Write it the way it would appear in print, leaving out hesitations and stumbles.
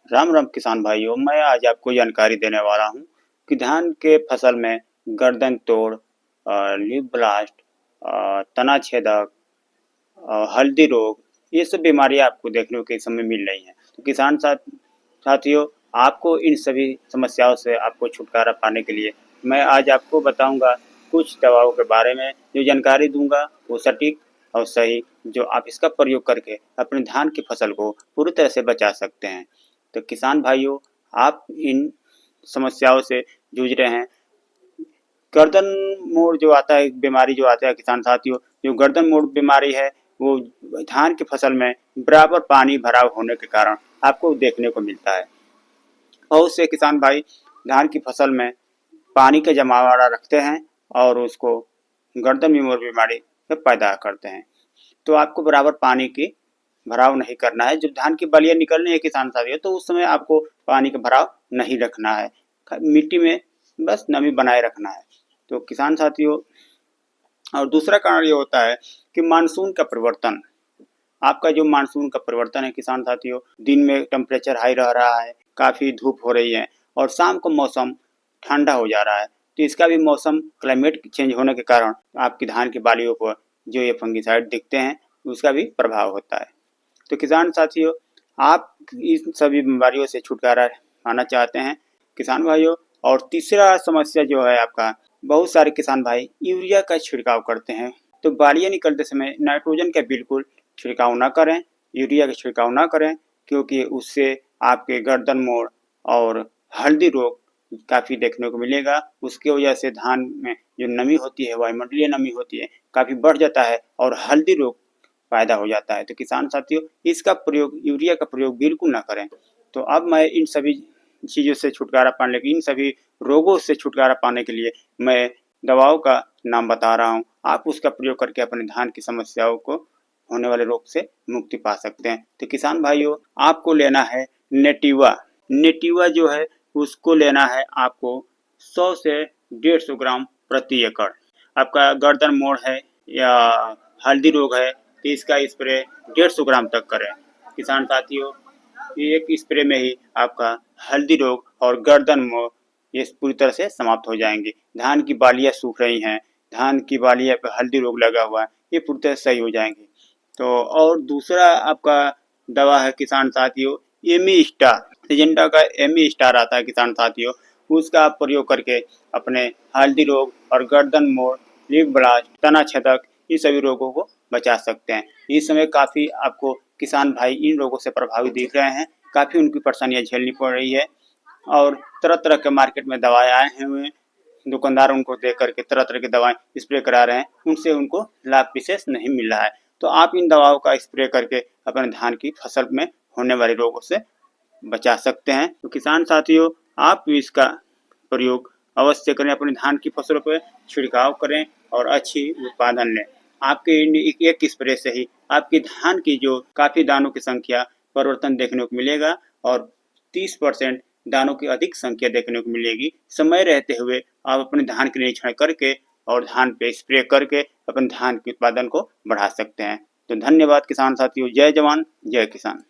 राम राम किसान भाइयों, मैं आज आपको जानकारी देने वाला हूँ कि धान के फसल में गर्दन तोड़, लीफ ब्लास्ट, तना छेदक, हल्दी रोग, ये सब बीमारियां आपको देखने को इस समय मिल रही हैं। तो किसान साथियों, आपको इन सभी समस्याओं से आपको छुटकारा पाने के लिए मैं आज आपको बताऊंगा कुछ दवाओं के बारे में। जो जानकारी दूंगा वो सटीक और सही, जो आप इसका प्रयोग करके अपने धान की फसल को पूरी तरह से बचा सकते हैं। तो किसान भाइयों, आप इन समस्याओं से जूझ रहे हैं। गर्दन मोड़ जो आता है, बीमारी जो आता है किसान साथियों, जो गर्दन मोड़ बीमारी है वो धान की फसल में बराबर पानी भराव होने के कारण आपको देखने को मिलता है। बहुत से किसान भाई धान की फसल में पानी का जमावड़ा रखते हैं और उसको गर्दन मोड़ बीमारी पैदा करते हैं। तो आपको बराबर पानी की भराव नहीं करना है। जब धान की बलियां निकलनी है किसान साथियों, तो उस समय आपको पानी का भराव नहीं रखना है। मिट्टी में बस नमी बनाए रखना है। तो किसान साथियों, और दूसरा कारण ये होता है कि मानसून का परिवर्तन। आपका जो मानसून का परिवर्तन है किसान साथियों, दिन में टेम्परेचर हाई रह रहा है, काफ़ी धूप हो रही है और शाम को मौसम ठंडा हो जा रहा है। तो इसका भी मौसम क्लाइमेट चेंज होने के कारण आपकी धान की बालियों पर जो ये फंगिसाइड दिखते हैं उसका भी प्रभाव होता है। तो किसान साथियों, आप इन सभी बीमारियों से छुटकारा पाना चाहते हैं किसान भाइयों। और तीसरा समस्या जो है आपका, बहुत सारे किसान भाई यूरिया का छिड़काव करते हैं। तो बालियां निकलते समय नाइट्रोजन का बिल्कुल छिड़काव ना करें, यूरिया का छिड़काव ना करें, क्योंकि उससे आपके गर्दन मोड़ और हल्दी रोग काफ़ी देखने को मिलेगा। उसकी वजह से धान में जो नमी होती है, वायुमंडलीय नमी होती है, काफ़ी बढ़ जाता है और हल्दी रोग पैदा हो जाता है। तो किसान साथियों, इसका प्रयोग, यूरिया का प्रयोग बिल्कुल ना करें। तो अब मैं इन सभी चीज़ों से छुटकारा पाने के, इन सभी रोगों से छुटकारा पाने के लिए मैं दवाओं का नाम बता रहा हूँ। आप उसका प्रयोग करके अपने धान की समस्याओं को, होने वाले रोग से मुक्ति पा सकते हैं। तो किसान भाइयों, आपको लेना है नेटिवा। नेटिवा जो है उसको लेना है आपको 100 से 150 ग्राम प्रति एकड़। आपका गर्दन मोड़ है या हल्दी रोग है तो इसका स्प्रे 150 ग्राम तक करें। किसान साथियों, एक स्प्रे में ही आपका हल्दी रोग और गर्दन मोड़ ये पूरी तरह से समाप्त हो जाएंगे। धान की बालियां सूख रही हैं, धान की बालियां पे हल्दी रोग लगा हुआ है, ये पूरी तरह सही हो जाएंगे। तो और दूसरा आपका दवा है किसान साथियों, एमी स्टार। सिजेंटा का एमी स्टार आता है किसान साथियों, उसका आप प्रयोग करके अपने हल्दी रोग और गर्दन मोड़, लीफ ब्लास्ट, तना छेदक, इन सभी रोगों को बचा सकते हैं। इस समय काफ़ी आपको किसान भाई इन रोगों से प्रभावित दिख रहे हैं, काफ़ी उनकी परेशानियां झेलनी पड़ रही है और तरह तरह के मार्केट में दवाएं आए हुए, दुकानदार उनको देख करके तरह तरह की दवाएं स्प्रे करा रहे हैं, उनसे उनको लाभ विशेष नहीं मिल रहा है। तो आप इन दवाओं का स्प्रे करके अपने धान की फसल में होने वाले रोगों से बचा सकते हैं। तो किसान साथियों, आप भी इसका प्रयोग अवश्य करें, अपने धान की फसलों पर छिड़काव करें और अच्छी उत्पादन लें। आपके एक स्प्रे से ही आपकी धान की जो काफ़ी दानों की संख्या परिवर्तन देखने को मिलेगा और 30% दानों की अधिक संख्या देखने को मिलेगी। समय रहते हुए आप अपने धान के निरीक्षण करके और धान पे स्प्रे करके अपने धान के उत्पादन को बढ़ा सकते हैं। तो धन्यवाद किसान साथियों। जय जवान जय किसान।